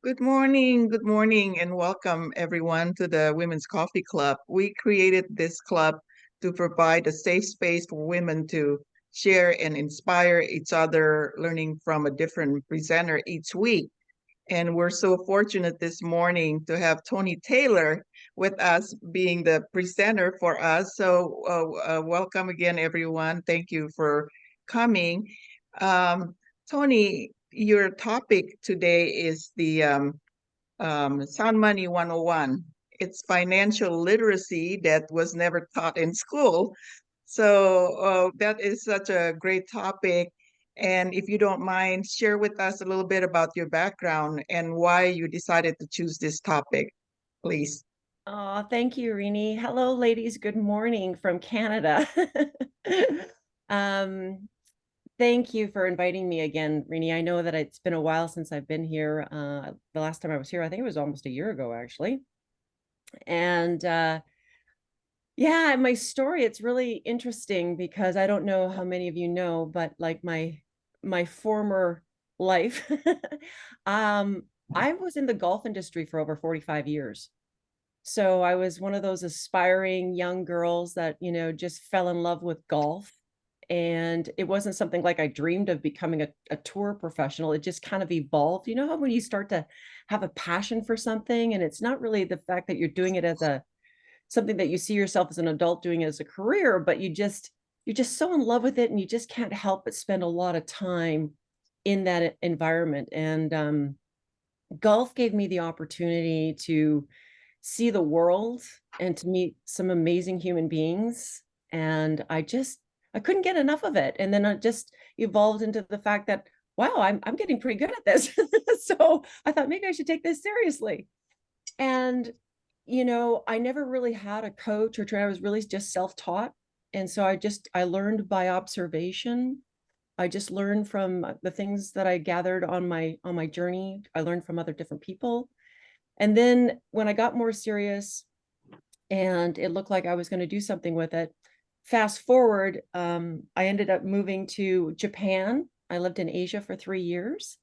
Good morning, and welcome everyone to the Women's Coffee Club. We created this club to provide a safe space for women to share and inspire each other, learning from a different presenter each week. And we're so fortunate this morning to have Toni Taylor with us being the presenter for us. Welcome again, everyone. Thank you for coming. Um, Toni, your topic today is the Sound Money 101. It's financial literacy that was never taught in school. That is such a great topic. And if you don't mind, share with us a little bit about your background and why you decided to choose this topic, please. Oh, thank you, Rini. Hello, ladies. Good morning from Canada. um, Thank you for inviting me again, Rini. I know that it's been a while since I've been here. The last time I was here, I think it was almost a year ago, actually. And yeah, my story, it's really interesting because I don't know how many of you know, but like my former life, um, I was in the golf industry for over 45 years. So I was one of those aspiring young girls that, just fell in love with golf. And it wasn't something like I dreamed of becoming a tour professional. It just kind of evolved. You know how when you start to have a passion for something, and it's not really the fact that you're doing it as a something that you see yourself as an adult doing as a career, but you're just so in love with it and you just can't help but spend a lot of time in that environment. And golf gave me the opportunity to see the world and to meet some amazing human beings. And I couldn't get enough of it. And then it just evolved into the fact that, wow, I'm getting pretty good at this. So I thought maybe I should take this seriously. And, I never really had a coach or trainer. I was really just self-taught. And so I learned by observation. I just learned from the things that I gathered on my journey. I learned from other different people. And then when I got more serious and it looked like I was going to do something with it, fast forward, I ended up moving to Japan. I lived in Asia for 3 years.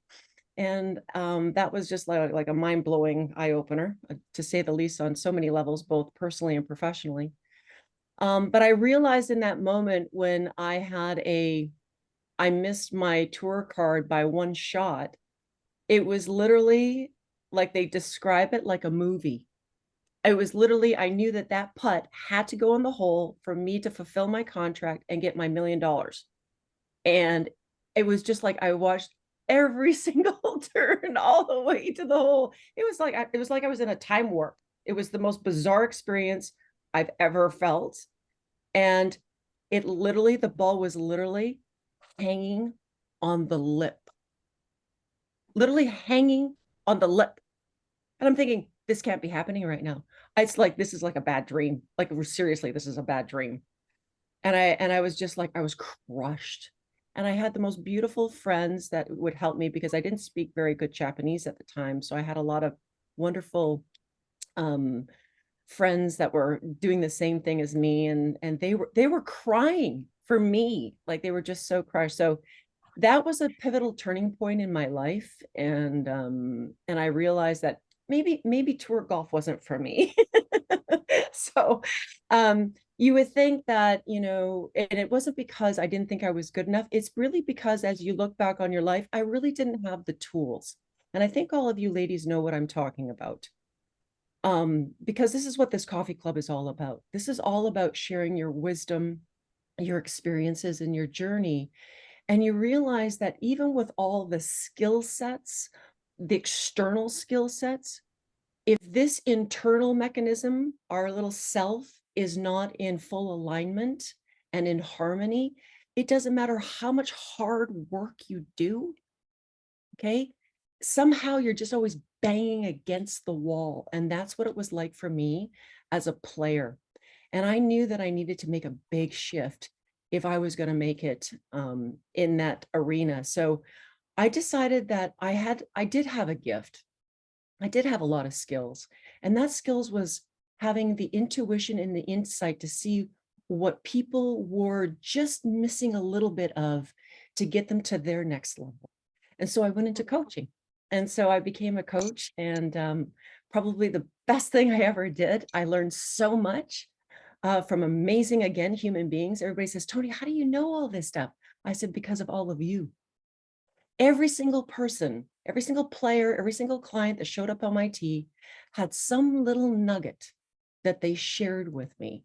And that was just like a mind-blowing eye-opener, to say the least, on so many levels, both personally and professionally. But I realized in that moment when I missed my tour card by one shot, it was literally like they describe it like a movie. It was literally, I knew that that putt had to go in the hole for me to fulfill my contract and get my $1 million. And it was just like I watched every single turn all the way to the hole. It was like I was in a time warp. It was the most bizarre experience I've ever felt. And the ball was literally hanging on the lip, literally hanging on the lip. And I'm thinking, this can't be happening right now. It's like, this is like a bad dream. Like, seriously, this is a bad dream. And I was just like, I was crushed. And I had the most beautiful friends that would help me because I didn't speak very good Japanese at the time. So I had a lot of wonderful um, friends that were doing the same thing as me. And they were crying for me. Like, they were just so crushed. So that was a pivotal turning point in my life. And I realized that maybe tour golf wasn't for me. So you would think that, and it wasn't because I didn't think I was good enough. It's really because as you look back on your life, I really didn't have the tools. And I think all of you ladies know what I'm talking about. Because this is what this coffee club is all about. This is all about sharing your wisdom, your experiences, and your journey. And you realize that even with all the skill sets, the external skill sets, if this internal mechanism, our little self, is not in full alignment and in harmony, it doesn't matter how much hard work you do, okay? Somehow you're just always banging against the wall. And that's what it was like for me as a player. And I knew that I needed to make a big shift if I was going to make it in that arena. So I decided that I did have a gift. I did have a lot of skills, and that skills was having the intuition and the insight to see what people were just missing a little bit of to get them to their next level. And so I went into coaching. And so I became a coach, and probably the best thing I ever did. I learned so much from amazing, again, human beings. Everybody says, Toni, how do you know all this stuff? I said, because of all of you. Every single person, every single player, every single client that showed up on my tee had some little nugget that they shared with me.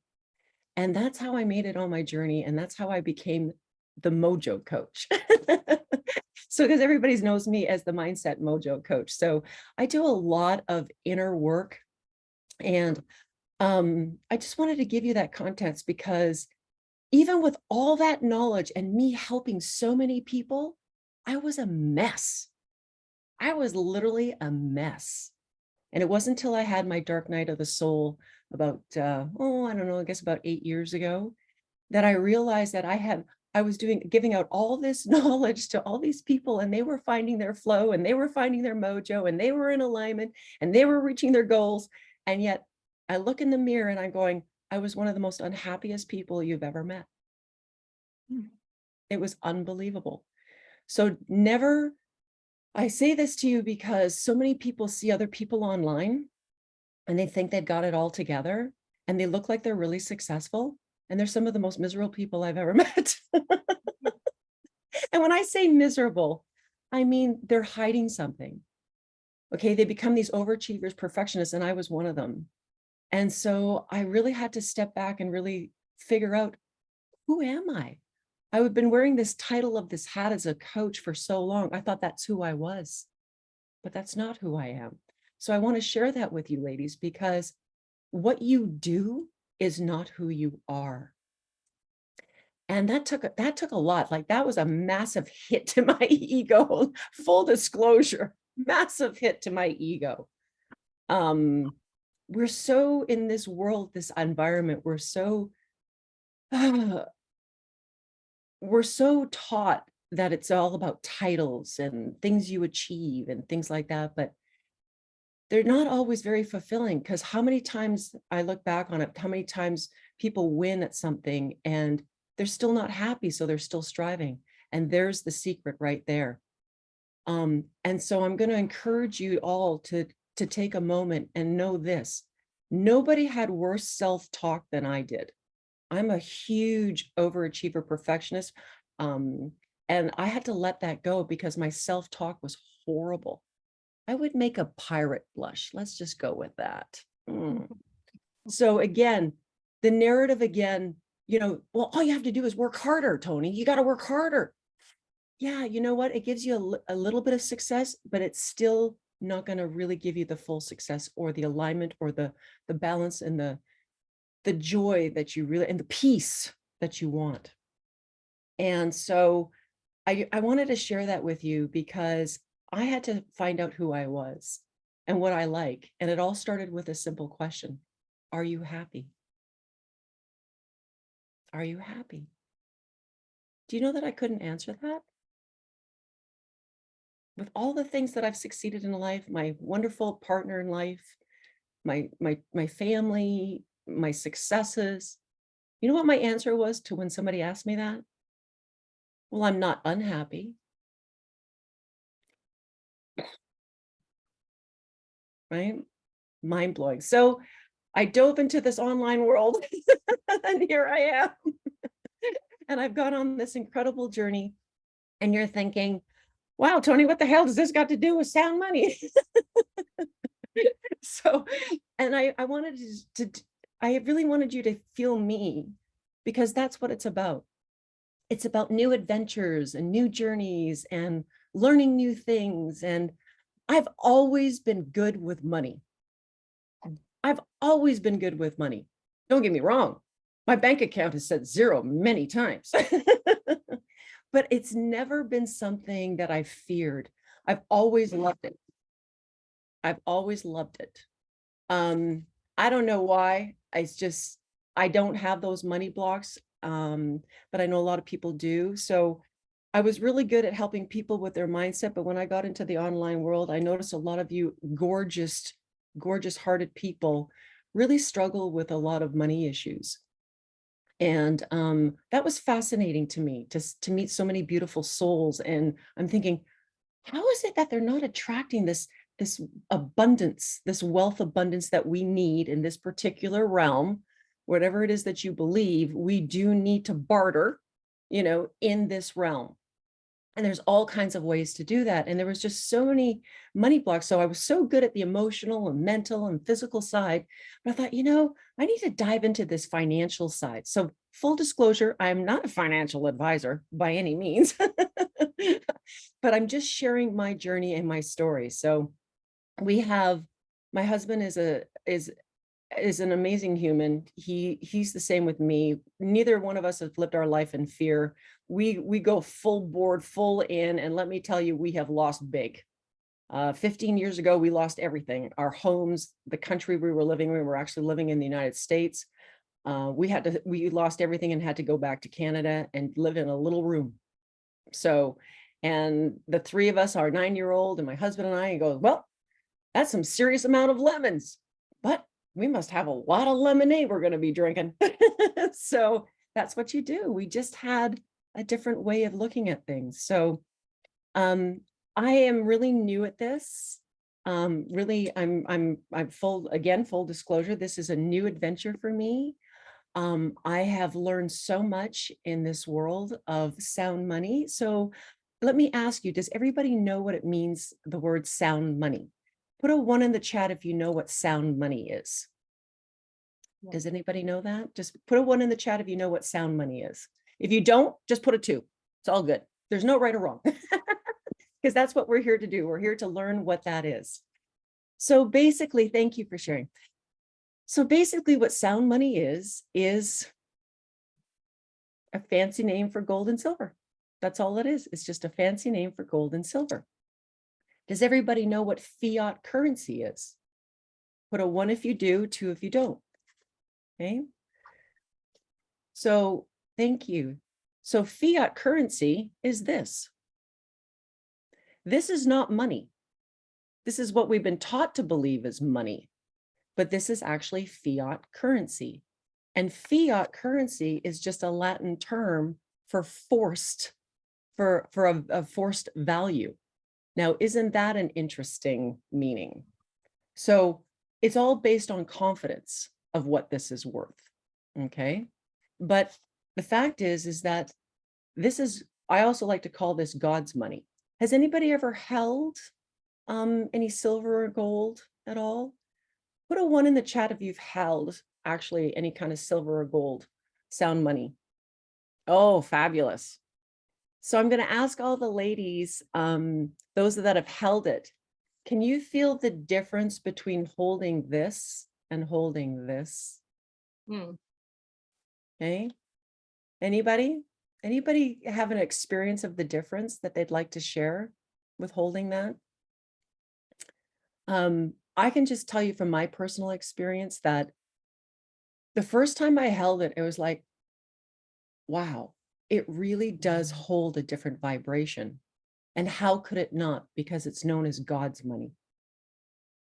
And that's how I made it on my journey. And that's how I became the mojo coach. So, because everybody knows me as the mindset mojo coach. So I do a lot of inner work. And I just wanted to give you that context because even with all that knowledge and me helping so many people, I was a mess. I was literally a mess. And it wasn't until I had my dark night of the soul about, I don't know, I guess about 8 years ago, that I realized that I was giving out all this knowledge to all these people, and they were finding their flow, and they were finding their mojo, and they were in alignment, and they were reaching their goals. And yet I look in the mirror and I'm going, I was one of the most unhappiest people you've ever met. It was unbelievable. So never, I say this to you because so many people see other people online and they think they've got it all together and they look like they're really successful. And they're some of the most miserable people I've ever met. And when I say miserable, I mean, they're hiding something. Okay. They become these overachievers, perfectionists, and I was one of them. And so I really had to step back and really figure out, who am I? I've been wearing this title of this hat as a coach for so long. I thought that's who I was, but that's not who I am. So I want to share that with you, ladies, because what you do is not who you are. And that took a lot. Like, that was a massive hit to my ego. Full disclosure, massive hit to my ego. We're so in this world, this environment, we're so taught that it's all about titles and things you achieve and things like that, but they're not always very fulfilling. Because how many times I look back on it, how many times people win at something and they're still not happy, so they're still striving. And there's the secret right there. And so I'm going to encourage you all to take a moment and know this: nobody had worse self-talk than I did. I'm a huge overachiever perfectionist. And I had to let that go because my self-talk was horrible. I would make a pirate blush. Let's just go with that. So again, the narrative again, well, all you have to do is work harder, Toni. You got to work harder. Yeah, you know what? It gives you a little bit of success, but it's still not going to really give you the full success or the alignment or the balance and the joy that you really, and the peace that you want. And so I wanted to share that with you because I had to find out who I was and what I like. And it all started with a simple question: are you happy? Are you happy? Do you know that I couldn't answer that? With all the things that I've succeeded in life, my wonderful partner in life, my family, my successes. You know what my answer was to when somebody asked me that? Well, I'm not unhappy. Right? Mind blowing. So I dove into this online world and here I am. And I've gone on this incredible journey. And you're thinking, wow, Toni, what the hell does this got to do with sound money? So, and I wanted I really wanted you to feel me, because that's what it's about. It's about new adventures and new journeys and learning new things. And I've always been good with money. I've always been good with money. Don't get me wrong. My bank account has said zero many times, but it's never been something that I've feared. I've always loved it. I've always loved it. I don't know why. I don't have those money blocks. But I know a lot of people do. So I was really good at helping people with their mindset. But when I got into the online world, I noticed a lot of you gorgeous, gorgeous hearted people really struggle with a lot of money issues. And that was fascinating to me, to meet so many beautiful souls. And I'm thinking, how is it that they're not attracting this abundance, this wealth abundance that we need in this particular realm? Whatever it is that you believe, we do need to barter, in this realm. And there's all kinds of ways to do that. And there was just so many money blocks. So I was so good at the emotional and mental and physical side. But I thought, I need to dive into this financial side. So full disclosure, I'm not a financial advisor by any means, but I'm just sharing my journey and my story. So my husband is an amazing human. He's the same with me. Neither one of us have lived our life in fear. We go full board, full in, and let me tell you, we have lost big. 15 years ago, we lost everything. Our homes, the country we were living in, we were actually living in the United States. We lost everything and had to go back to Canada and live in a little room. So, and the three of us, our 9-year-old and my husband and I, go, well, that's some serious amount of lemons, but we must have a lot of lemonade we're going to be drinking. So that's what you do. We just had a different way of looking at things. So I am really new at this. Really, I'm full disclosure. This is a new adventure for me. I have learned so much in this world of sound money. So let me ask you, does everybody know what it means, the word sound money? Put a 1 in the chat if you know what sound money is. Does anybody know that? Just put a 1 in the chat if you know what sound money is. If you don't, just put a 2. It's all good. There's no right or wrong, because that's what we're here to do. We're here to learn what that is. So basically, thank you for sharing. So basically what sound money is a fancy name for gold and silver. That's all it is. It's just a fancy name for gold and silver. Does everybody know what fiat currency is? Put a 1 if you do, 2 if you don't. Okay. So thank you. So fiat currency is this. This is not money. This is what we've been taught to believe is money, but this is actually fiat currency. And fiat currency is just a Latin term for forced, for a forced value. Now, isn't that an interesting meaning? So it's all based on confidence of what this is worth. Okay. But the fact is that this is, I also like to call this God's money. Has anybody ever held any silver or gold at all? Put a 1 in the chat if you've held actually any kind of silver or gold sound money. Oh, fabulous. So I'm going to ask all the ladies, those that have held it, can you feel the difference between holding this and holding this? Okay. Anybody have an experience of the difference that they'd like to share with holding that? I can just tell you from my personal experience that the first time I held it, it was like, wow, it really does hold a different vibration. And how could it not? Because it's known as God's money.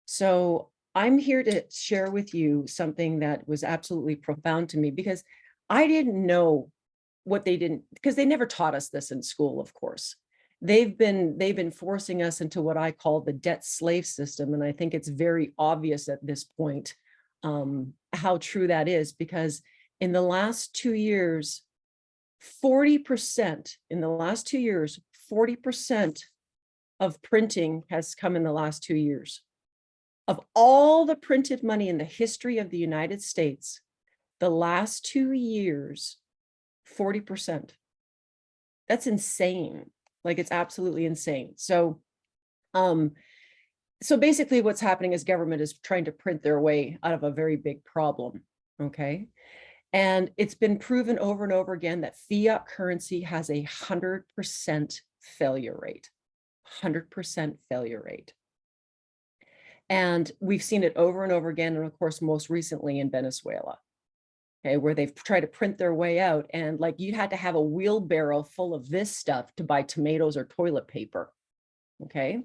So I'm here to share with you something that was absolutely profound to me, because I didn't know what they didn't, because they never taught us this in school, of course. They've been forcing us into what I call the debt slave system. And I think it's very obvious at this point how true that is, because in the last 2 years, 40% in the last 2 years, 40% of printing has come in the last 2 years. Of all the printed money in the history of the United States, the last 2 years, 40%. That's insane. Like, it's absolutely insane. So, so basically what's happening is government is trying to print their way out of a very big problem. Okay. And it's been proven over and over again that fiat currency has a 100% failure rate, 100% failure rate. And we've seen it over and over again. And of course, most recently in Venezuela, okay, where they've tried to print their way out. And like, you had to have a wheelbarrow full of this stuff to buy tomatoes or toilet paper. Okay.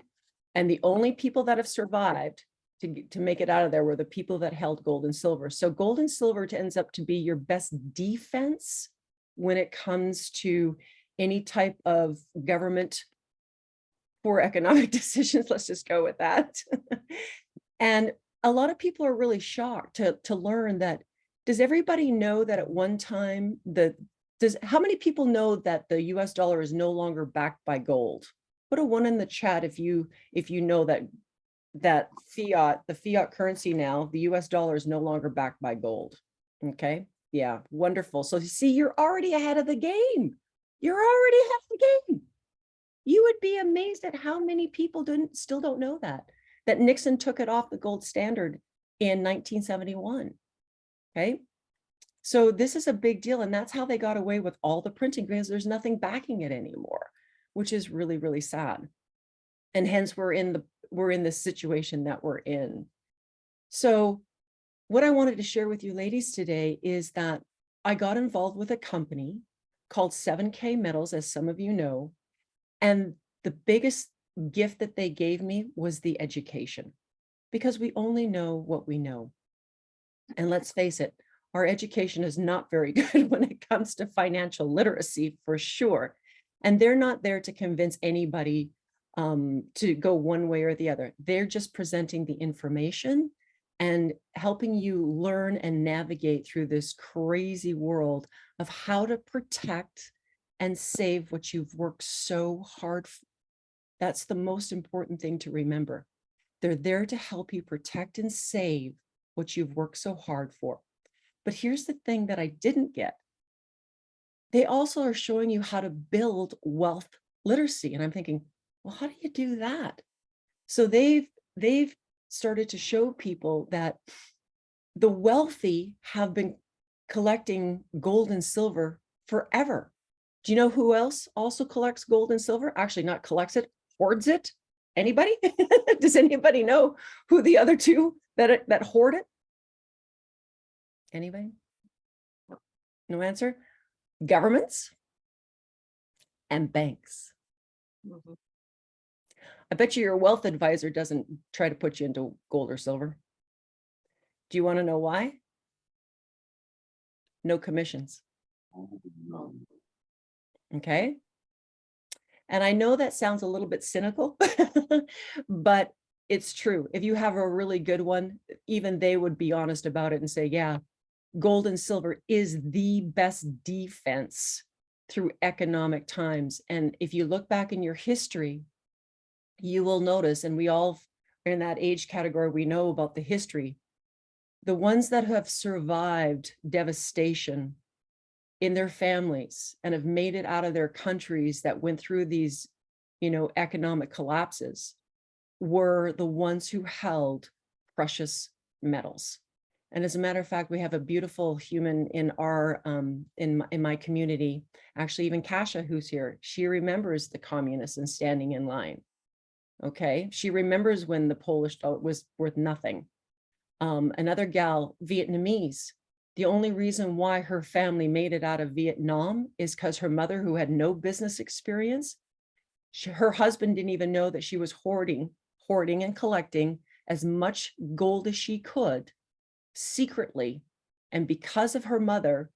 And the only people that have survived to make it out of there were the people that held gold and silver. So gold and silver ends up to be your best defense when it comes to any type of government poor economic decisions. Let's just go with that. And a lot of people are really shocked to learn that. Does everybody know that at one time how many people know that the US dollar is no longer backed by gold? Put a 1 in the chat if you know that the fiat currency now, the US dollar is no longer backed by gold. Okay. Yeah, wonderful. So you see, you're already ahead of the game. You're already ahead of the game. You would be amazed at how many people still don't know that Nixon took it off the gold standard in 1971. Okay. So this is a big deal. And that's how they got away with all the printing, because there's nothing backing it anymore, which is really, really sad. And hence we're in the situation that we're in. So what I wanted to share with you ladies today is that I got involved with a company called 7K Metals, as some of you know, and the biggest gift that they gave me was the education, because we only know what we know. And let's face it, our education is not very good when it comes to financial literacy, for sure. And they're not there to convince anybody to go one way or the other. They're just presenting the information and helping you learn and navigate through this crazy world of how to protect and save what you've worked so hard for. That's the most important thing to remember. They're there to help you protect and save what you've worked so hard for. But here's the thing that I didn't get. They also are showing you how to build wealth literacy. And I'm thinking, well, how do you do that? So they've started to show people that the wealthy have been collecting gold and silver forever. Do you know who else also collects gold and silver? Actually, not collects it, hoards it. Anybody? Does anybody know who the other two that hoard it? Anybody? No answer? Governments and banks. Mhm. I bet you your wealth advisor doesn't try to put you into gold or silver. Do you want to know why? No commissions. Okay. And I know that sounds a little bit cynical, but it's true. If you have a really good one, even they would be honest about it and say, yeah, gold and silver is the best defense through economic times. And if you look back in your history, you will notice, and we all are in that age category, we know about the history, the ones that have survived devastation in their families and have made it out of their countries that went through these, economic collapses, were the ones who held precious metals. And as a matter of fact, we have a beautiful human in our in my community, actually even Kasha, who's here. She remembers the communists and standing in line. Okay, she remembers when the Polish dollar was worth nothing. Another gal, Vietnamese. The only reason why her family made it out of Vietnam is because her mother, who had no business experience, her husband didn't even know that she was hoarding and collecting as much gold as she could secretly. And because of her mother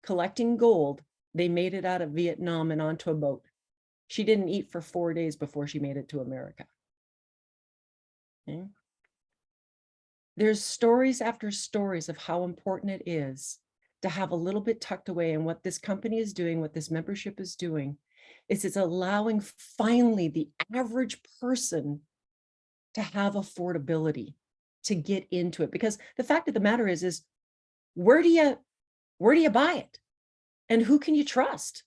collecting gold, they made it out of Vietnam and onto a boat. She didn't eat for 4 days before she made it to America. Okay. There's stories after stories of how important it is to have a little bit tucked away. And what this company is doing, what this membership is doing, is it's allowing finally the average person to have affordability, to get into it. Because the fact of the matter is where do you buy it? And who can you trust?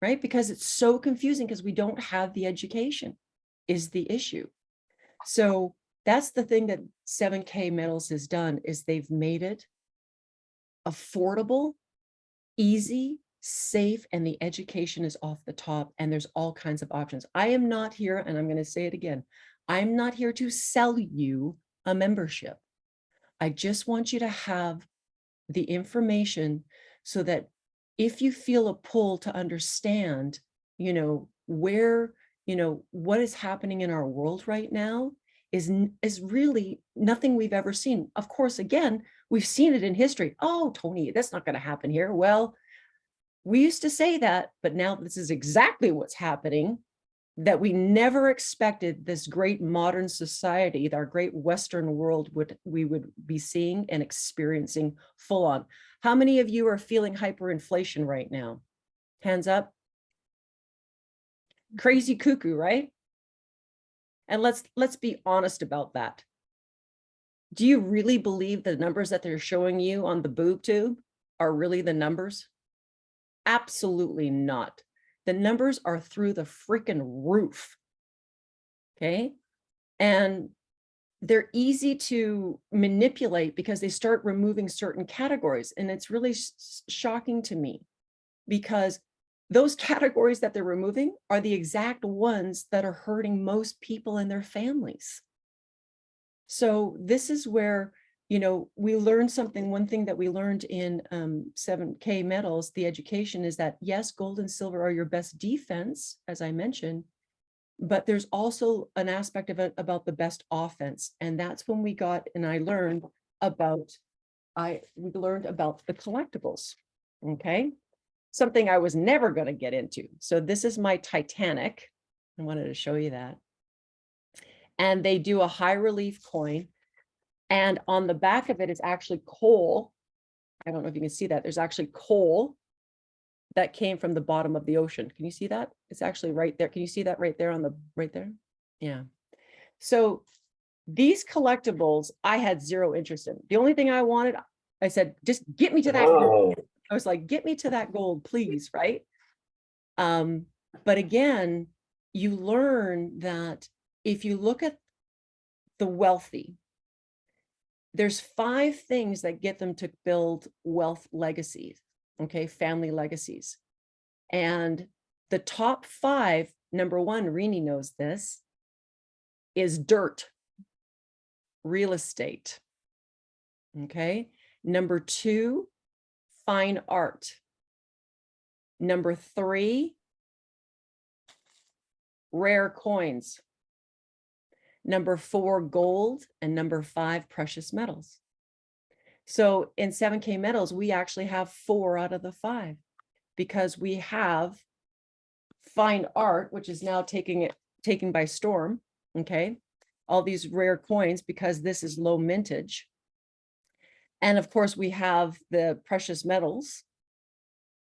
Right? Because it's so confusing because we don't have the education is the issue. So that's the thing that 7K Metals has done, is they've made it affordable, easy, safe, and the education is off the top, and there's all kinds of options. I am not here, and I'm going to say it again, I'm not here to sell you a membership. I just want you to have the information so that if you feel a pull to understand, where, what is happening in our world right now is really nothing we've ever seen. Of course, again, we've seen it in history. Oh, Toni, that's not going to happen here. Well, we used to say that, but now this is exactly what's happening. that we never expected this great modern society, our great Western world, we would be seeing and experiencing full on. How many of you are feeling hyperinflation right now? Hands up. Crazy cuckoo, right? And let's be honest about that. Do you really believe the numbers that they're showing you on the boob tube are really the numbers? Absolutely not. The numbers are through the freaking roof. Okay. And they're easy to manipulate because they start removing certain categories. And it's really shocking to me because those categories that they're removing are the exact ones that are hurting most people and their families. So this is where, you know, we learned something. One thing that we learned in 7K metals, the education, is that yes, gold and silver are your best defense, as I mentioned, but there's also an aspect of it about the best offense. And that's when we got, and I learned about, we learned about the collectibles. Okay. Something I was never going to get into. So this is my Titanic. I wanted to show you that. And they do a high relief coin. And on the back of it is actually coal. I don't know if you can see that. There's actually coal that came from the bottom of the ocean. Can you see that? It's actually right there. Can you see that right there on the, right there? Yeah. So these collectibles, I had zero interest in. The only thing I wanted, I said, just get me to that gold. I was like, get me to that gold, please, right? But again, you learn that if you look at the wealthy, there's 5 things that get them to build wealth legacies, okay, family legacies. And the top 5, number 1, Rini knows this, is dirt, real estate, okay? Number 2, fine art. Number 3, rare coins. Number 4, gold, and number 5, precious metals. So in 7K metals, we actually have 4 out of the 5 because we have fine art, which is now taken by storm. Okay. All these rare coins because this is low mintage. And of course, we have the precious metals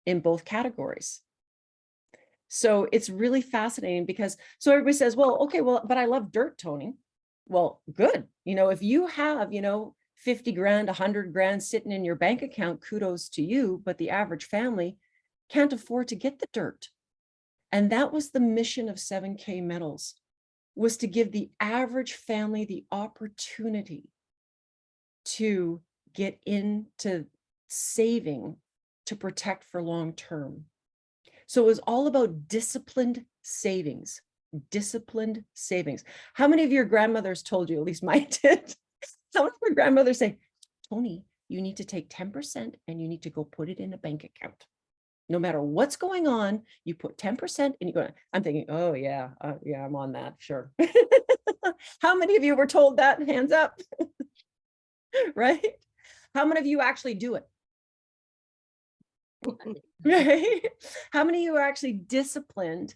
in both categories. So it's really fascinating because, so everybody says, well, okay, well, but I love dirt, Toni. Well, good. You know, if you have, you know, 50 grand, 100 grand sitting in your bank account, kudos to you, but the average family can't afford to get the dirt. And that was the mission of 7K metals, was to give the average family the opportunity to get into saving to protect for long term. So it was all about disciplined savings, disciplined savings. How many of your grandmothers told you, at least mine did, some of your grandmothers say, Toni, you need to take 10% and you need to go put it in a bank account. No matter what's going on, you put 10% and you go, I'm thinking, oh yeah, yeah, I'm on that, sure. How many of you were told that? Hands up, right? How many of you actually do it? Right? How many of you are actually disciplined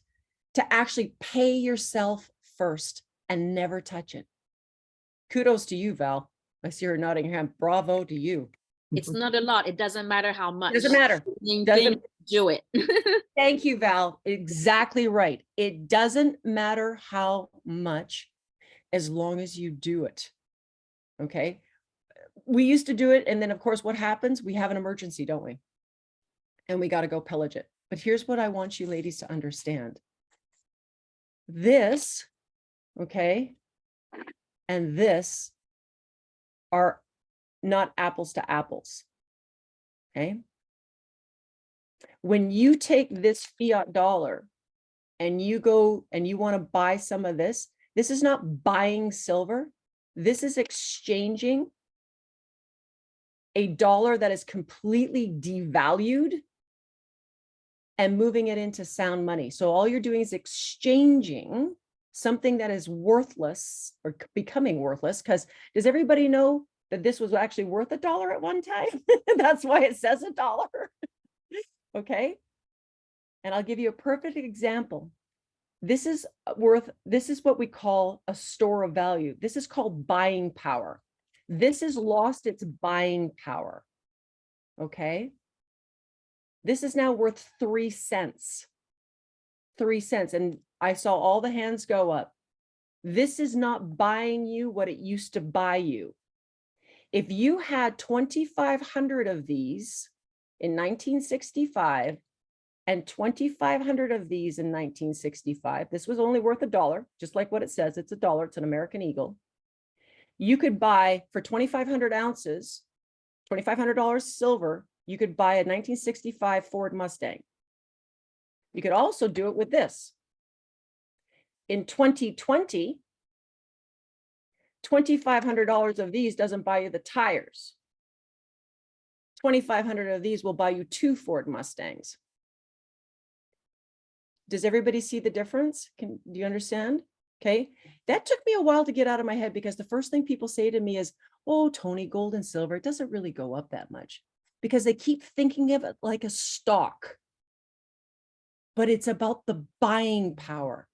to actually pay yourself first and never touch it? Kudos to you, Val. I see her nodding her hand. Bravo to you. It's not a lot. It doesn't matter how much. Doesn't matter. Doesn't do it. Thank you, Val. Exactly right. It doesn't matter how much, as long as you do it. Okay. We used to do it. And then of course, what happens? We have an emergency, don't we? And we got to go pillage it. But here's what I want you ladies to understand. This, okay, and this are not apples to apples. Okay. When you take this fiat dollar and you go and you want to buy some of this, this is not buying silver. This is exchanging a dollar that is completely devalued and moving it into sound money. So all you're doing is exchanging something that is worthless or becoming worthless. Because does everybody know that this was actually worth $1 at one time? That's why it says $1. Okay. And I'll give you a perfect example. This is what we call a store of value. This is called buying power. This has lost its buying power. Okay. This is now worth 3 cents. 3 cents. And I saw all the hands go up. This is not buying you what it used to buy you. If you had 2,500 of these in 1965 and 2,500 of these in 1965, this was only worth $1, just like what it says, it's $1, it's an American Eagle. You could buy for 2,500 ounces, $2,500 silver, you could buy a 1965 Ford Mustang. You could also do it with this. In 2020, $2,500 of these doesn't buy you the tires. 2,500 of these will buy you 2 Ford Mustangs. Does everybody see the difference? Do you understand? Okay. That took me a while to get out of my head, because the first thing people say to me is, oh, Toni, gold and silver, it doesn't really go up that much, because they keep thinking of it like a stock. But it's about the buying power.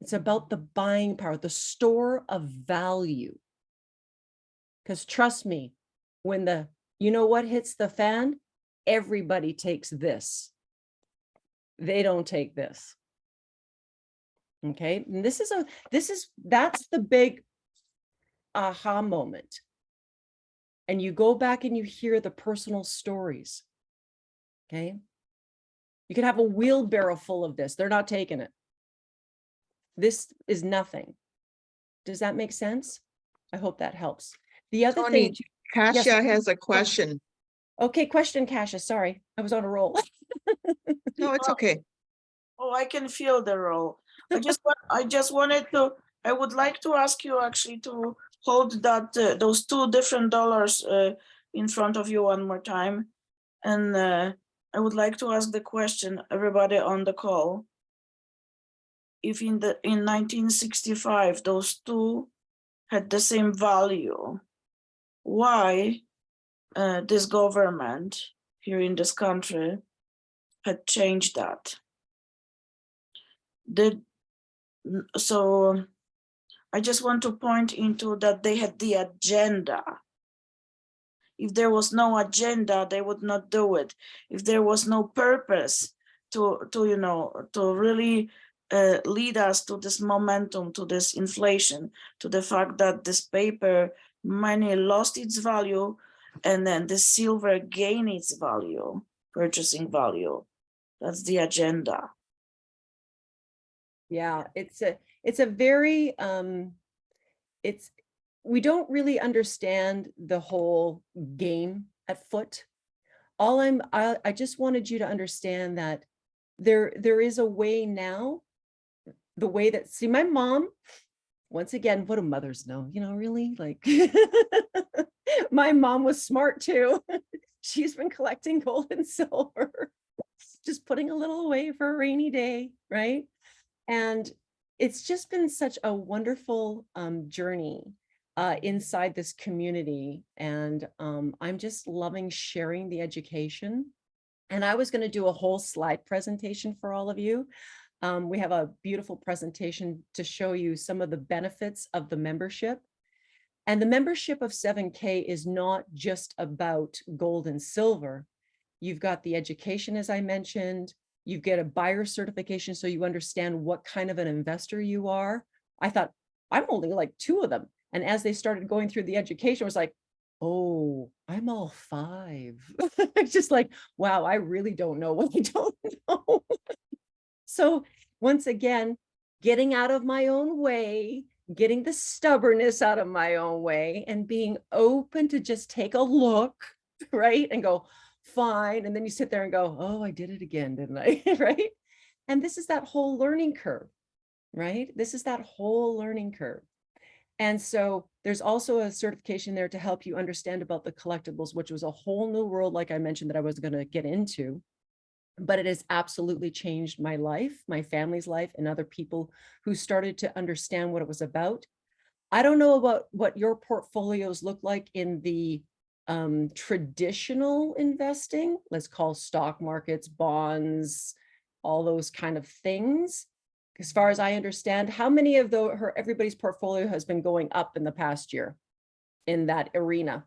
It's about the buying power, the store of value. Because trust me, when you know what hits the fan, everybody takes this. They don't take this. Okay. And that's the big aha moment. And you go back and you hear the personal stories. Okay. You could have a wheelbarrow full of this. They're not taking it. This is nothing. Does that make sense? I hope that helps. The other Toni, thing, Kasia yes. has a question. Okay, question, Kasia. Sorry, I was on a roll. No, it's okay. Oh, I can feel the roll. I would like to ask you actually to hold that those $2 different in front of you one more time. And I would like to ask the question, everybody on the call, if in 1965 those two had the same value, why this government here in this country had changed that? So I just want to point into that they had the agenda. If there was no agenda, they would not do it. If there was no purpose to really lead us to this momentum, to this inflation, to the fact that this paper money lost its value, and then the silver gained its value, purchasing value. That's the agenda. Yeah, it's a very we don't really understand the whole game at foot. I just wanted you to understand that there is a way now, the way that, see, my mom, once again, what do mothers know? Really, like my mom was smart too. She's been collecting gold and silver, just putting a little away for a rainy day, right? And it's just been such a wonderful journey inside this community. And I'm just loving sharing the education. And I was going to do a whole slide presentation for all of you. We have a beautiful presentation to show you some of the benefits of the membership. And the membership of 7K is not just about gold and silver. You've got the education, as I mentioned. You get a buyer certification, so you understand what kind of an investor you are. I thought, I'm only like 2 of them. And as they started going through the education, I was like, oh, I'm all 5. It's just like, wow, I really don't know what I don't know. So once again, getting out of my own way, getting the stubbornness out of my own way, and being open to just take a look, right? And go, fine. And then you sit there and go, oh, I did it again, didn't I? Right? And this is that whole learning curve, right? This is that whole learning curve. And so there's also a certification there to help you understand about the collectibles, which was a whole new world, like I mentioned, that I was going to get into. But it has absolutely changed my life, my family's life, and other people who started to understand what it was about. I don't know about what your portfolios look like in the traditional investing, let's call stock markets, bonds, all those kind of things. as far as I understand. How many of everybody's portfolio has been going up in the past year in that arena?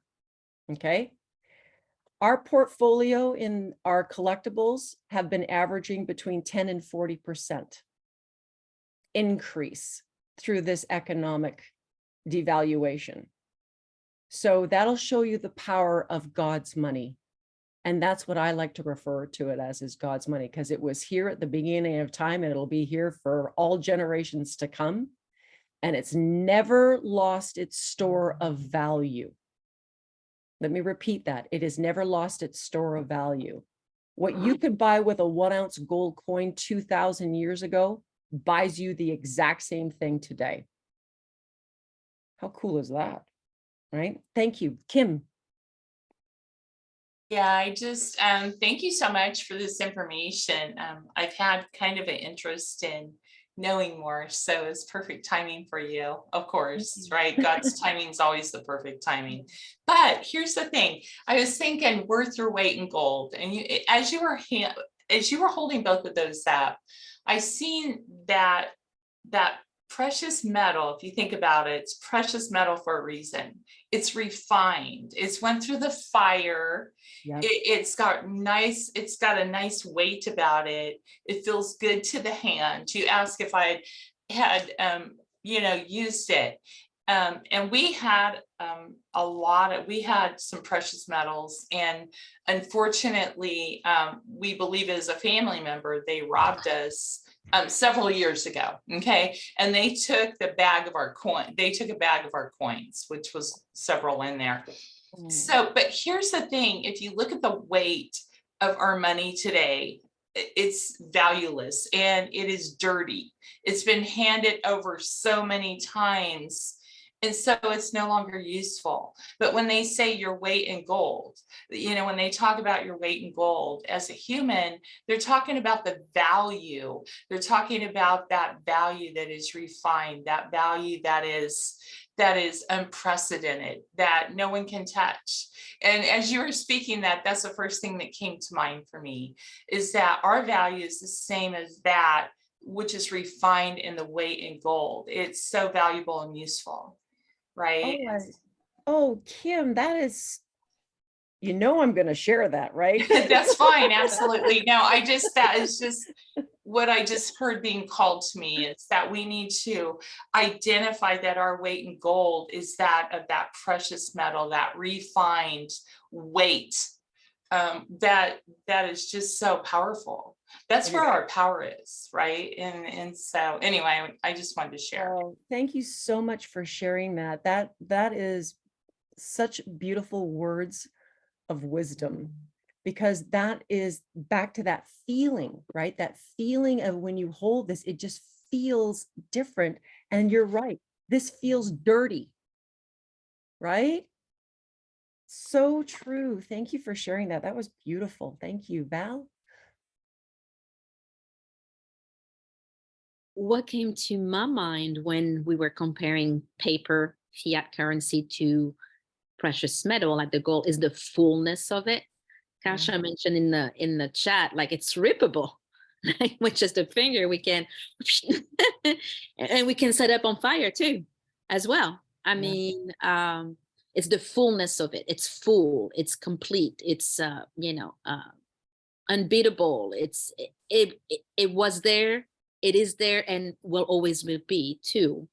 Okay. Our portfolio in our collectibles have been averaging between 10 and 40% increase through this economic devaluation. So that'll show you the power of God's money. And that's what I like to refer to it as, is God's money, because it was here at the beginning of time and it'll be here for all generations to come. And it's never lost its store of value. Let me repeat that. It has never lost its store of value. What you could buy with a 1 ounce gold coin 2,000 years ago buys you the exact same thing today. How cool is that? Right? Thank you. Kim. Yeah, I just thank you so much for this information. I've had kind of an interest in knowing more, so it's perfect timing for you, of course, right? God's timing is always the perfect timing. But here's the thing: I was thinking worth your weight in gold, and you, as you were holding both of those up, I seen that precious metal. If you think about it, it's precious metal for a reason. It's refined. It's went through the fire. Yep. It's got a nice weight about it. It feels good to the hand. You ask if I had, used it. And we had we had some precious metals, and unfortunately, we believe as a family member, they robbed us several years ago. Okay. And they took a bag of our coins, which was several in there. So, but here's the thing: if you look at the weight of our money today, it's valueless and it is dirty. It's been handed over so many times, and so it's no longer useful. But when they say your weight in gold, when they talk about your weight in gold as a human, they're talking about the value. They're talking about that value that is refined, that value that is unprecedented, that no one can touch. And as you were speaking, that's the first thing that came to mind for me, is that our value is the same as that which is refined in the weight in gold. It's so valuable and useful, right? Oh, Kim, that is, I'm going to share that, right? That's fine. Absolutely. No, that is just what I just heard being called to me, is that we need to identify that our weight in gold is that of that precious metal, that refined weight, that is just so powerful. That's where our power is, right? And so anyway, I just wanted to share. Oh, thank you so much for sharing that. That is such beautiful words of wisdom, because that is back to that feeling, right? That feeling of when you hold this, it just feels different. And you're right, this feels dirty, right? So true. Thank you for sharing that. That was beautiful. Thank you, Val. What came to my mind when we were comparing paper fiat currency to precious metal, like the gold, is the fullness of it. Kasha mentioned in the chat, like it's rippable. Like with just a finger, we can, and we can set up on fire too, as well. I mean, it's the fullness of it. It's full. It's complete. It's unbeatable. It was there. It is there, and will always will be too.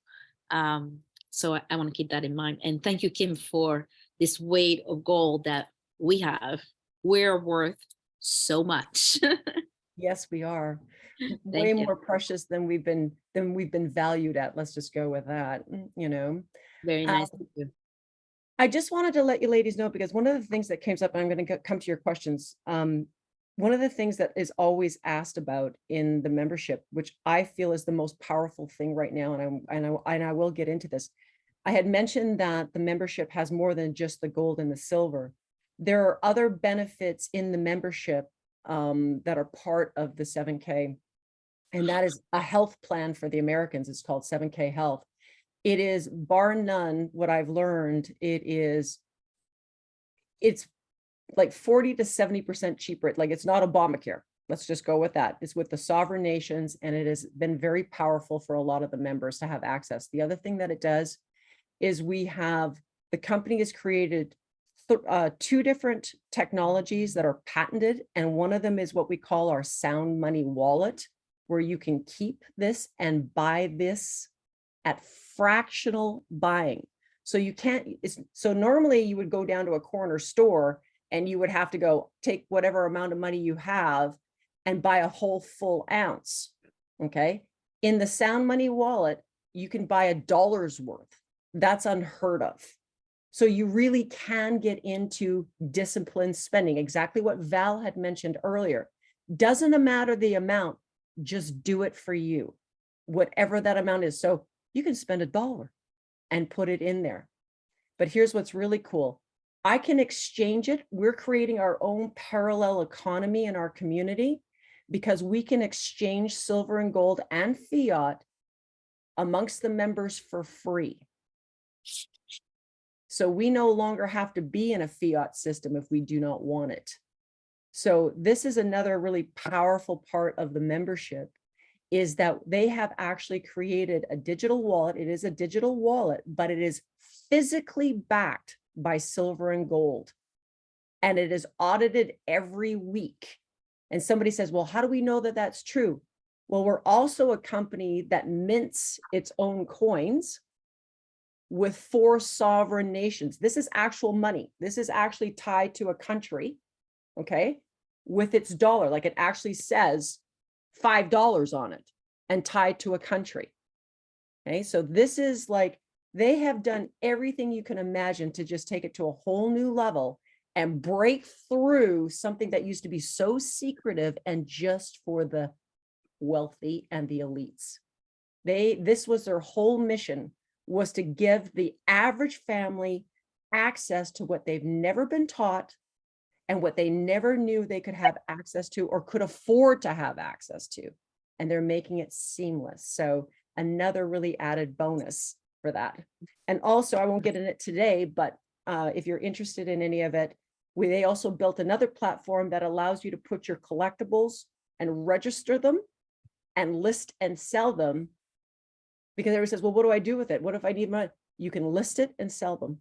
So I want to keep that in mind. And thank you, Kim, for this weight of gold that we have. We're worth so much. Yes, we are. Way more precious than we've been valued at. Let's just go with that. Very nice. Thank you. I just wanted to let you ladies know, because one of the things that came up, and I'm going to come to your questions. One of the things that is always asked about in the membership, which I feel is the most powerful thing right now, and I will get into this. I had mentioned that the membership has more than just the gold and the silver. There are other benefits in the membership that are part of the 7K, and that is a health plan for the Americans. It's called 7K Health. It is, bar none, what I've learned, it's like 40 to 70% cheaper. Like, it's not Obamacare. Let's just go with that. It's with the sovereign nations, and it has been very powerful for a lot of the members to have access. The other thing that it does is the company has created two different technologies that are patented, and one of them is what we call our sound money wallet, where you can keep this and buy this at fractional buying. So you can't, so normally you would go down to a corner store and you would have to go take whatever amount of money you have and buy a whole full ounce, okay? In the sound money wallet, you can buy $1 worth. That's unheard of. So you really can get into disciplined spending, exactly what Val had mentioned earlier. Doesn't matter the amount, just do it for you, whatever that amount is. So you can spend $1 and put it in there. But here's what's really cool. I can exchange it. We're creating our own parallel economy in our community because we can exchange silver and gold and fiat amongst the members for free. So we no longer have to be in a fiat system if we do not want it. So this is another really powerful part of the membership, is that they have actually created a digital wallet. It is a digital wallet, but it is physically backed by silver and gold. And it is audited every week. And somebody says, well, how do we know that that's true? Well, we're also a company that mints its own coins with 4 sovereign nations. This is actual money. This is actually tied to a country, okay, with its dollar. Like it actually says $5 on it and tied to a country. Okay, so this is like, they have done everything you can imagine to just take it to a whole new level and break through something that used to be so secretive and just for the wealthy and the elites. This was their whole mission, was to give the average family access to what they've never been taught and what they never knew they could have access to or could afford to have access to. And they're making it seamless. So another really added bonus for that. And also, I won't get in it today, but if you're interested in any of it, they also built another platform that allows you to put your collectibles and register them and list and sell them. Because everyone says, well, what do I do with it? What if I need money? You can list it and sell them.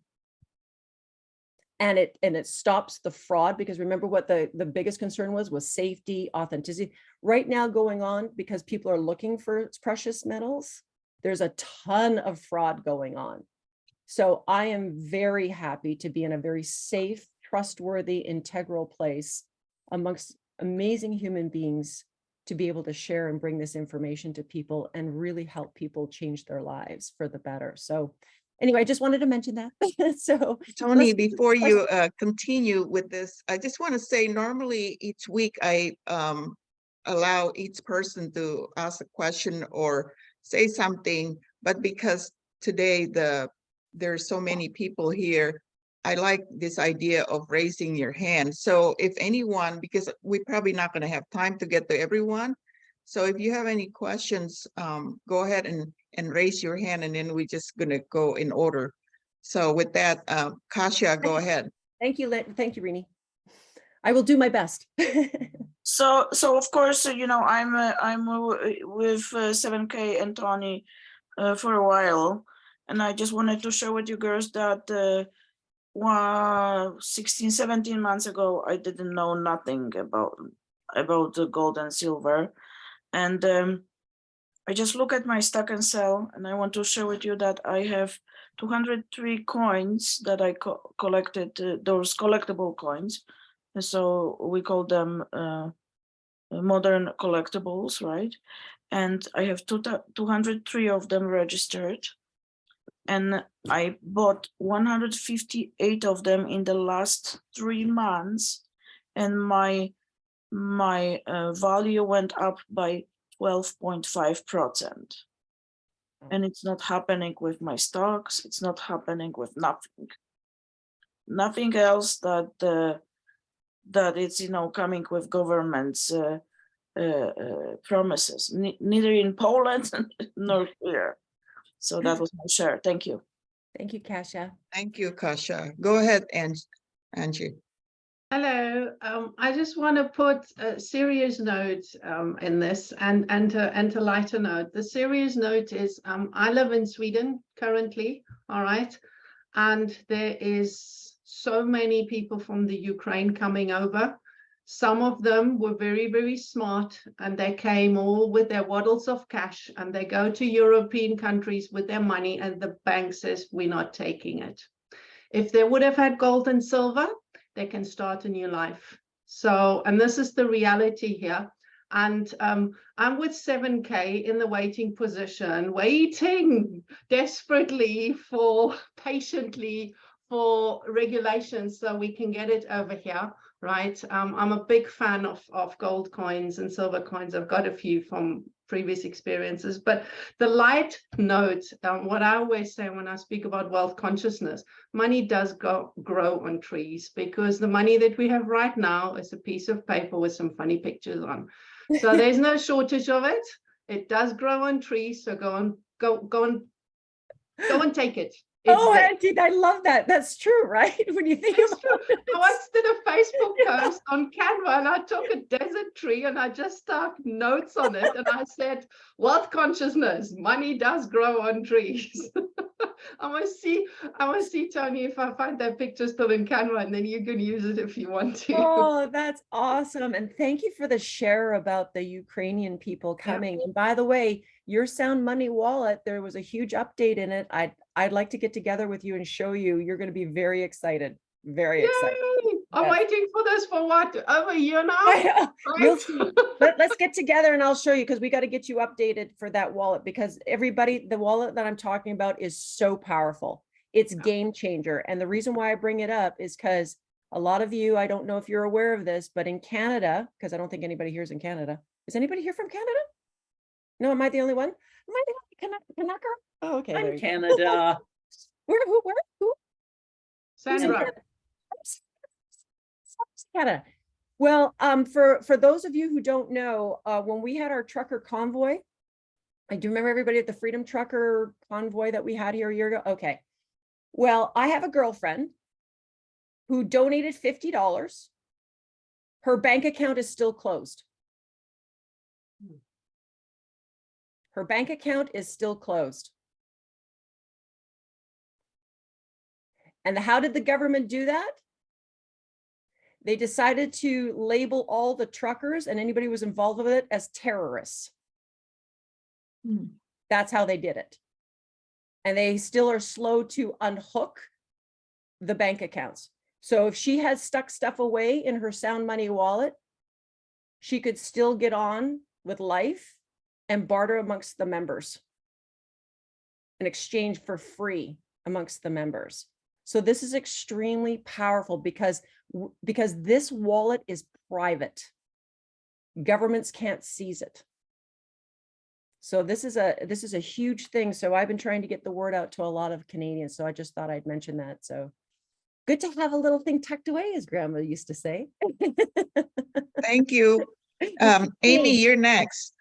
And it stops the fraud, because remember what the biggest concern was safety, authenticity. Right now going on, because people are looking for precious metals, there's a ton of fraud going on. So I am very happy to be in a very safe, trustworthy, integral place amongst amazing human beings to be able to share and bring this information to people and really help people change their lives for the better. So anyway, I just wanted to mention that. So Toni, before you continue with this, I just want to say, normally each week I allow each person to ask a question or say something, but because today there's so many people here, I like this idea of raising your hand. So if anyone, because we're probably not going to have time to get to everyone, so if you have any questions, go ahead and raise your hand, and then we're just going to go in order. So with that, Kasia, go ahead. Thank you, Rini. I will do my best. So of course, you know, I'm with 7K and Toni for a while, and I just wanted to share with you girls that 16, 17 months ago, I didn't know nothing about the gold and silver, and I just look at my stock and sell, and I want to share with you that I have 203 coins that I collected, those collectible coins. And so we call them modern collectibles, right? And I have 203 of them registered. And I bought 158 of them in the last 3 months. And my value went up by 12.5%. And it's not happening with my stocks. It's not happening with nothing else that it's, you know, coming with government's promises, neither in Poland nor here. So that was my share. Thank you. Thank you, Kasia. Thank you, Kasia. Go ahead, Angie. Hello. I just want to put a serious note in this and to lighten note. The serious note is I live in Sweden currently, all right, and there is so many people from the Ukraine coming over. Some of them were very, very smart, and they came all with their waddles of cash, and they go to European countries with their money, and the bank says, we're not taking it. If they would have had gold and silver, they can start a new life. So, and this is the reality here. And I'm with 7K in the waiting position, waiting desperately patiently for regulations so we can get it over here, right? I'm a big fan of gold coins and silver coins. I've got a few from previous experiences, but the light note, what I always say when I speak about wealth consciousness, money does grow on trees, because the money that we have right now is a piece of paper with some funny pictures on. So there's no shortage of it. It does grow on trees. So go and take it. It's Oh, there. Auntie, I love that. That's true, right? When you think It's about true. it. I once did a Facebook post on Canva, and I took a desert tree and I just stuck notes on it, and I said, wealth consciousness, money does grow on trees. I want to see, Tony, if I find that picture still in Canva, and then you can use it if you want to. Oh, that's awesome. And thank you for the share about the Ukrainian people coming. And by the way, your Sound Money wallet, there was a huge update in it. I'd like to get together with you and show you. You're going to be very excited. Very excited. Yay! I'm Yes. waiting for this for what? Over a year now? We'll Right? see. Let's get together and I'll show you, because we got to get you updated for that wallet, because everybody, the wallet that I'm talking about is so powerful. It's game changer. And the reason why I bring it up is because a lot of you, I don't know if you're aware of this, but in Canada, because I don't think anybody here is in Canada. Is anybody here from Canada? No, am I the only one? Am I the only Kanaka? Oh, okay. there I'm you go. Canada. Who? Who's in Sandra. Canada? Canada. Well, for those of you who don't know, when we had our trucker convoy, I do remember everybody at the Freedom Trucker convoy that we had here a year ago. Okay. Well, I have a girlfriend who donated $50. Her bank account is still closed. Her bank account is still closed. And how did the government do that? They decided to label all the truckers and anybody who was involved with it as terrorists. That's how they did it. And they still are slow to unhook the bank accounts. So if she has stuck stuff away in her Sound Money wallet, she could still get on with life and barter amongst the members in exchange for free amongst the members. So this is extremely powerful because this wallet is private. Governments can't seize it. So this is a huge thing. So I've been trying to get the word out to a lot of Canadians. So I just thought I'd mention that. So good to have a little thing tucked away, as Grandma used to say. Thank you. Amy, you're next.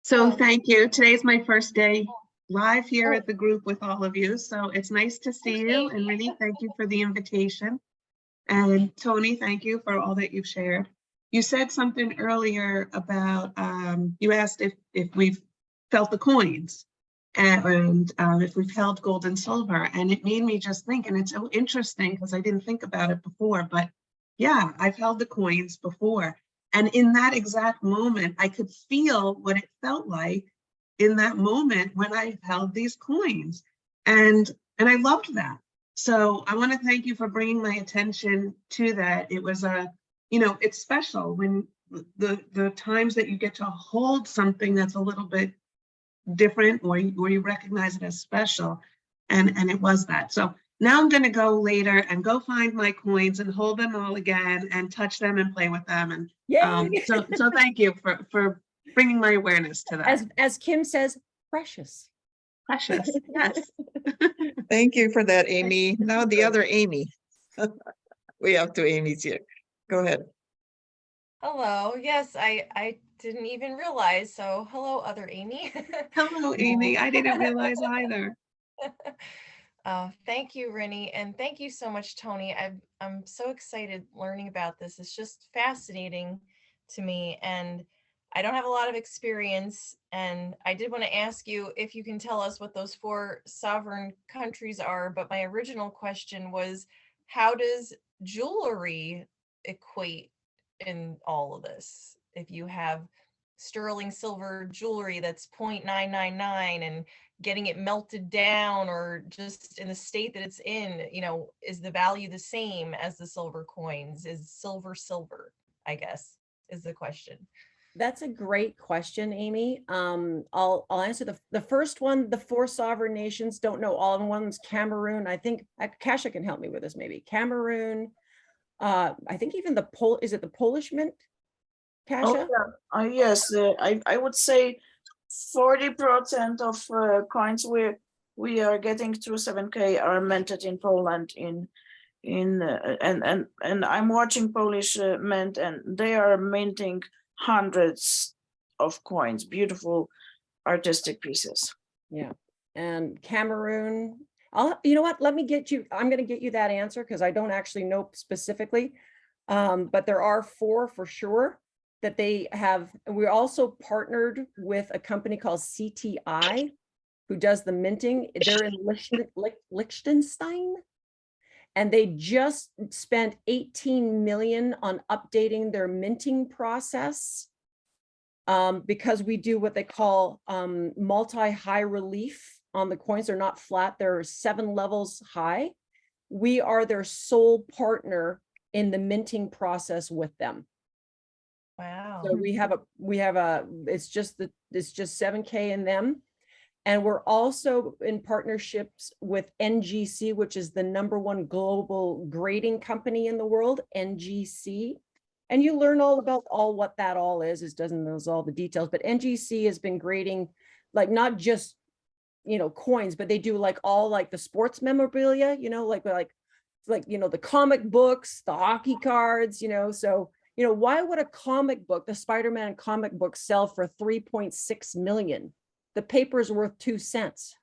So thank you. Today's my first day live here at the group with all of you. So it's nice to see you. And Renee, thank you for the invitation. And Toni, thank you for all that you've shared. You said something earlier about, you asked if we've felt the coins and if we've held gold and silver. And it made me just think, and it's so interesting because I didn't think about it before, but yeah, I've held the coins before. And in that exact moment, I could feel what it felt like in that moment when I held these coins. And I loved that. So I want to thank you for bringing my attention to that. It was it's special when the times that you get to hold something that's a little bit different or you recognize it as special. And it was that. So now I'm going to go later and go find my coins and hold them all again and touch them and play with them. And so thank you for bringing my awareness to that. As Kim says, precious. Precious, yes. Thank you for that, Amy. Now the other Amy. We have two Amy's here. Go ahead. Hello. Yes, I didn't even realize. So hello, other Amy. Hello, Amy. I didn't realize either. Thank you, Rini, and thank you so much, Toni. I'm so excited learning about this. It's just fascinating to me, and I don't have a lot of experience. And I did want to ask you if you can tell us what those 4 sovereign countries are. But my original question was, how does jewelry equate in all of this? If you have sterling silver jewelry that's 0.999 and getting it melted down, or just in the state that it's in, is the value the same as the silver coins? Is silver silver, I guess, is the question. That's a great question, Amy. I'll answer the first one. The 4 sovereign nations, don't know all of them. One's Cameroon. I think Kasia can help me with this, maybe. Cameroon. I think even is it the Polish mint? Kasia? Oh, yeah. Yes, I would say 40% of coins we are getting through 7K are minted in Poland and I'm watching Polish mint, and they are minting hundreds of coins, beautiful artistic pieces. Yeah. And Cameroon, you know what, let me get you, I'm going to get you that answer because I don't actually know specifically. But there are 4 for sure that they have. We're also partnered with a company called CTI who does the minting. They're in Liechtenstein, and they just spent 18 million on updating their minting process, because we do what they call multi-high relief on the coins. They're not flat, they're 7 levels high. We are their sole partner in the minting process with them. Wow. So we have it's just 7K in them. And we're also in partnerships with NGC, which is the #1 global grading company in the world, NGC. And you learn all about what that all is. It doesn't know all the details, but NGC has been grading, like, not just, coins, but they do all the sports memorabilia, the comic books, the hockey cards, so, why would a comic book, the Spider-Man comic book, sell for 3.6 million? The paper is worth 2 cents,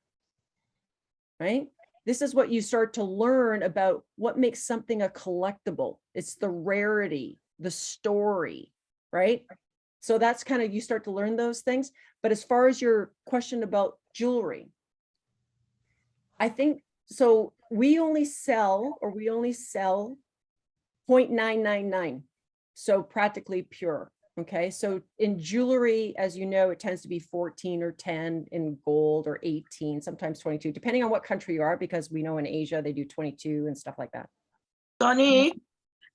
right? This is what you start to learn about what makes something a collectible. It's the rarity, the story, right? So that's kind of, you start to learn those things. But as far as your question about jewelry, I think, so we only sell 0.999. So practically pure. Okay, so in jewelry, as you know, it tends to be 14 or 10 in gold, or 18, sometimes 22, depending on what country you are, because we know in Asia they do 22 and stuff like that. Toni,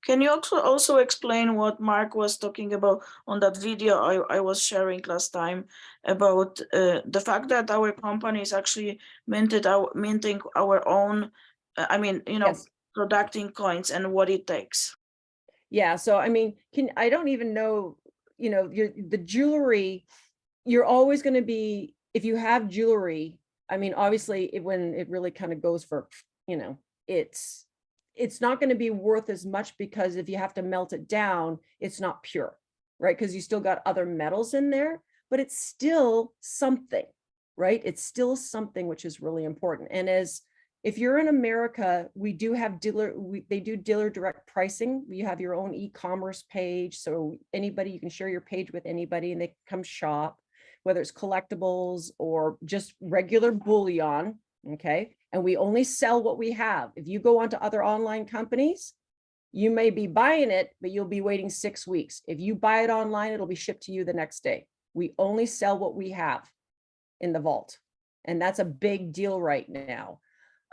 can you also explain what Mark was talking about on that video I was sharing last time about the fact that our company is actually minting our own, Yes. producing coins, and what it takes? Yeah, so I mean, I don't even know, the jewelry, you're always going to be, if you have jewelry, I mean, obviously when it really kind of goes for, it's not going to be worth as much, because if you have to melt it down, it's not pure, right? Because you still got other metals in there, but it's still something, right? It's still something, which is really important. And if you're in America, we do have they do dealer direct pricing. You have your own e-commerce page. So anybody, you can share your page with anybody and they come shop, whether it's collectibles or just regular bullion. Okay. And we only sell what we have. If you go onto other online companies, you may be buying it, but you'll be waiting 6 weeks. If you buy it online, it'll be shipped to you the next day. We only sell what we have in the vault. And that's a big deal right now.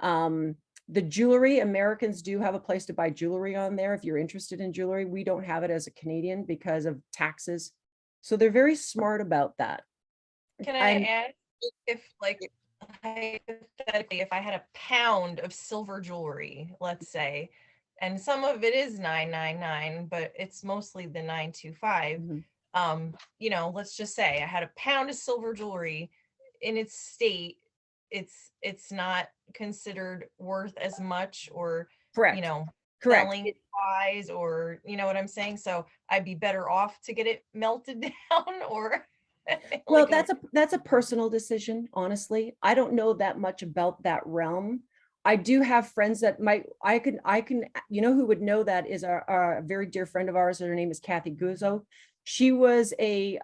The jewelry, Americans do have a place to buy jewelry on there. If you're interested in jewelry, we don't have it as a Canadian because of taxes. So they're very smart about that. Can I add, if hypothetically, if I had a pound of silver jewelry, let's say, and some of it is 999, but it's mostly the 925. Let's just say I had a pound of silver jewelry in its state, it's not considered worth as much, or Correct. selling wise, or what I'm saying. So I'd be better off to get it melted down, or well, that's a personal decision. Honestly, I don't know that much about that realm. I do have friends that might, I can, you know, who would know that is a very dear friend of ours. Her name is Kathy Guzzo. She was a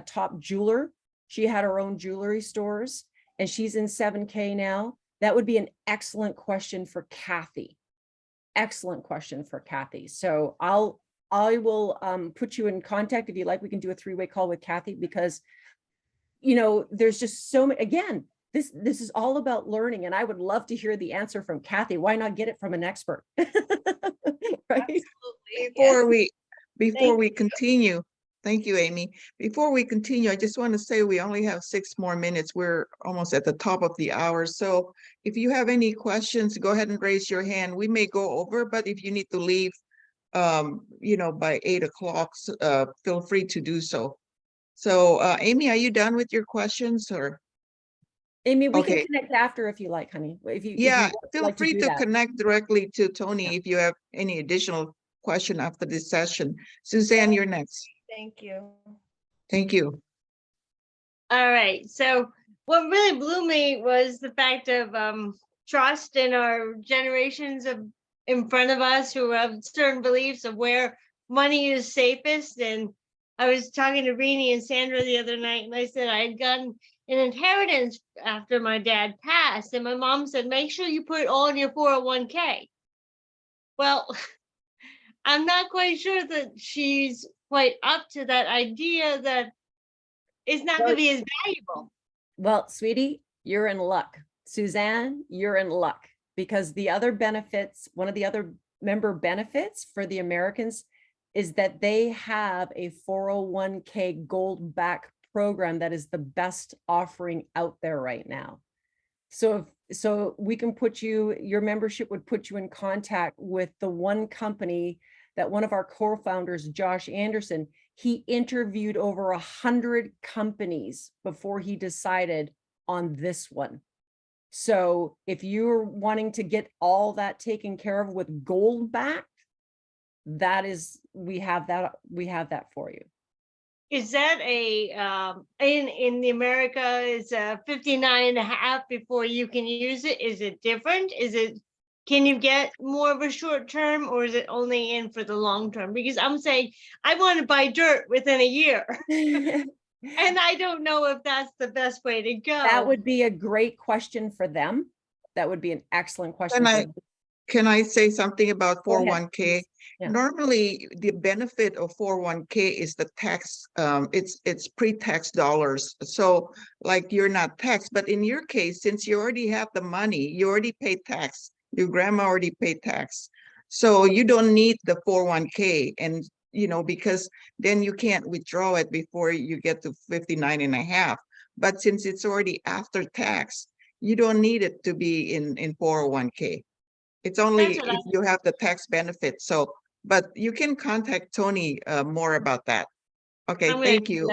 top jeweler. She had her own jewelry stores and she's in 7K now. That would be an excellent question for Kathy. Excellent question for Kathy. So I will put you in contact. If you like, we can do a 3-way call with Kathy because, you know, there's just so many, again, this is all about learning, and I would love to hear the answer from Kathy. Why not get it from an expert? Right? Absolutely. Before we continue, thank you, Amy. Before we continue, I just want to say we only have 6 more minutes. We're almost at the top of the hour. So if you have any questions, go ahead and raise your hand. We may go over, but if you need to leave, you know, by 8 o'clock, feel free to do so. So, Amy, are you done with your questions or? Amy, we Okay. can connect after if you like, honey. If you Feel like free do to that. connect directly to Toni if you have any additional question after this session. Suzanne, you're next. Thank you. Thank you. All right. So what really blew me was the fact of trust in our generations of in front of us who have certain beliefs of where money is safest. And I was talking to Rini and Sandra the other night, and I said I had gotten an inheritance after my dad passed. And my mom said, make sure you put it all in your 401k. Well, I'm not quite sure that she's quite up to that idea that it's not going to be as valuable. Well, sweetie, you're in luck. Suzanne, you're in luck because the other benefits, one of the other member benefits for the Americans is that they have a 401k gold back program that is the best offering out there right now. So we can put you, your membership would put you in contact with the one company that one of our co-founders, Josh Anderson, he interviewed over 100 companies before he decided on this one. So if you're wanting to get all that taken care of with gold back, that is, we have that for you. Is that a in the America is 59.5 before you can use it? Is it different? Is it, can you get more of a short term, or is it only in for the long term? Because I'm saying I want to buy dirt within a year. And I don't know if that's the best way to go. That would be a great question for them. That would be an excellent question. Can I say something about 401k? Yeah. Normally, the benefit of 401k is the tax, it's pre-tax dollars. So like you're not taxed, but in your case, since you already have the money, you already paid tax. Your grandma already paid tax. So you don't need the 401k, and you know, because then you can't withdraw it before you get to 59.5. But since it's already after tax, you don't need it to be in 401k. It's only if you have the tax benefit. So, but you can contact Toni more about that. Okay, thank you.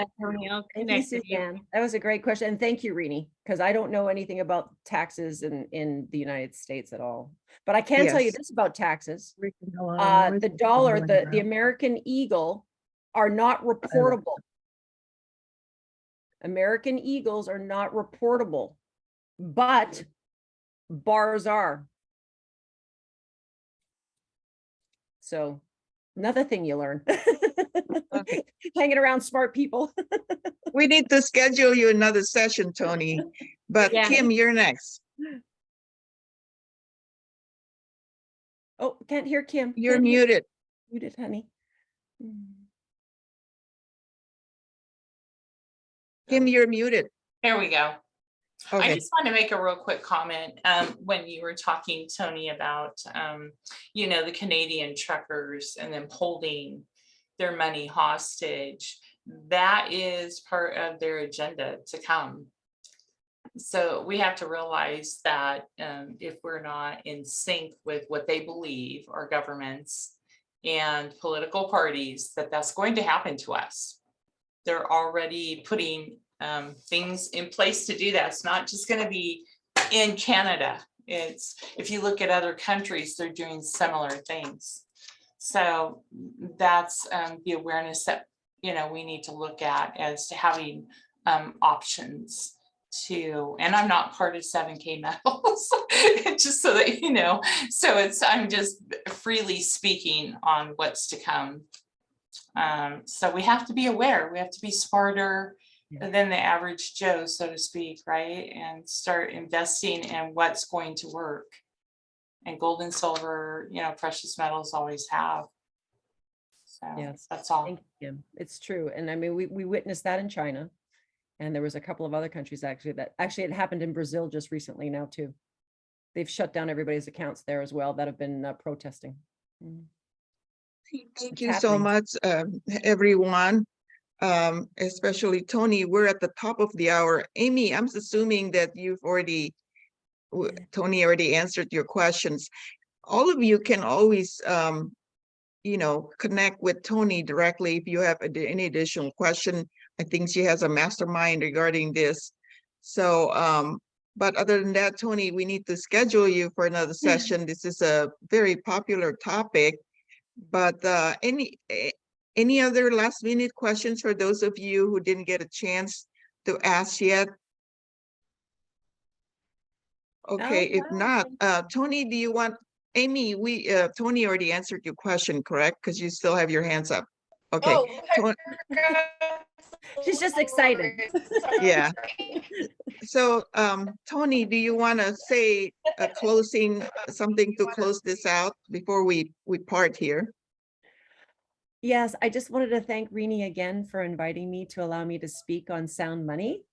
Thank you, Suzanne. That was a great question. And thank you, Rini, because I don't know anything about taxes in the United States at all. But I can tell you this about taxes. The dollar, the American Eagle are not reportable. American Eagles are not reportable, but bars are. So another thing you learn. Okay. Hanging around smart people. We need to schedule you another session, Toni. But Yeah. Kim, you're next. Oh, can't hear Kim. You're Can't hear. muted. Muted, honey. Kim, you're muted. There we go. I Okay. just want to make a real quick comment when you were talking, Toni, about, you know, the Canadian truckers and them holding their money hostage. That is part of their agenda to come. So we have to realize that if we're not in sync with what they believe, our governments and political parties, that's going to happen to us. They're already putting things in place to do that. It's not just going to be in Canada. It's, if you look at other countries, they're doing similar things. So that's the awareness that, you know, we need to look at as to having options too. And I'm not part of 7K Metals, just so that you know. So I'm just freely speaking on what's to come. So we have to be aware. We have to be smarter than the average Joe, so to speak, right? And start investing in what's going to work. And gold and silver, you know, precious metals always have. So Yes, that's all. thank you. It's true. And I mean, we witnessed that in China. And there was a couple of other countries actually it happened in Brazil just recently now too. They've shut down everybody's accounts there as well that have been protesting. Thank It's you so happening. much, everyone. Especially Toni, we're at the top of the hour. Amy, I'm assuming that Toni already answered your questions. All of you can always, you know, connect with Toni directly if you have any additional question. I think she has a mastermind regarding this. So, but other than that, Toni, we need to schedule you for another session. This is a very popular topic. But any other last minute questions for those of you who didn't get a chance to ask yet? Okay, if not, Toni, do you want, Amy, Toni already answered your question, correct? Because you still have your hands up. Okay. Oh, She's just excited. Yeah. So, Toni, do you want to say a closing, something to close this out before we part here? Yes, I just wanted to thank Rini again for inviting me to allow me to speak on sound money.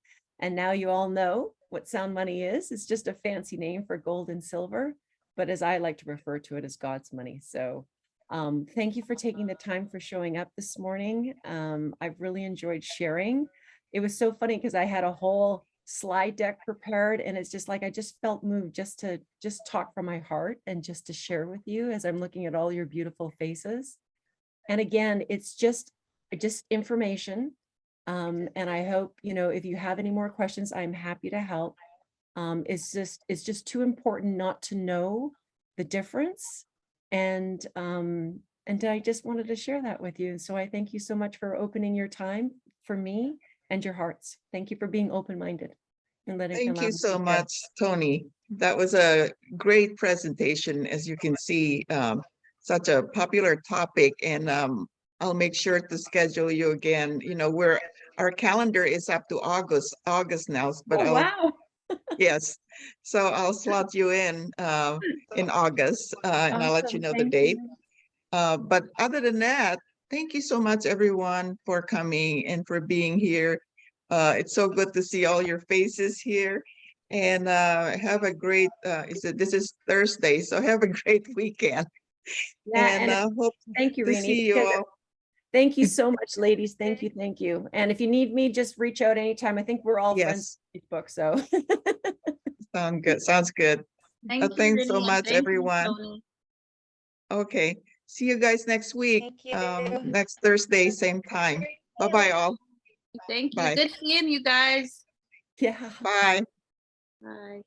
And now you all know what sound money is. It's just a fancy name for gold and silver, but as I like to refer to it as God's money. So thank you for taking the time for showing up this morning. I've really enjoyed sharing. It was so funny because I had a whole slide deck prepared and it's just like I just felt moved just to talk from my heart and just to share with you as I'm looking at all your beautiful faces. And again, it's just information. And I hope, you know, if you have any more questions, I'm happy to help. It's just too important not to know the difference. And I just wanted to share that with you. So I thank you so much for opening your time for me and your hearts. Thank you for being open-minded and Thank you so much, Toni. That was a great presentation, as you can see. Such a popular topic, and I'll make sure to schedule you again. You know, our calendar is up to August now, but wow. Yes, so I'll slot you in August, and I'll let you know the date. But other than that, thank you so much, everyone, for coming and for being here. It's so good to see all your faces here, and have a great. This is Thursday, so have a great weekend. Yeah, and hope thank you, to Rini. see you all. Thank you so much, ladies. Thank you. Thank you. And if you need me, just reach out anytime. I think we're all friends on Facebook. So sounds good. Thank you, Thanks so Rini, and much, thank you, everyone. Toni. Okay. See you guys next week. Thank you. Next Thursday, same time. Bye-bye all. Thank you. Bye. Good seeing you guys. yeah. Bye. Bye.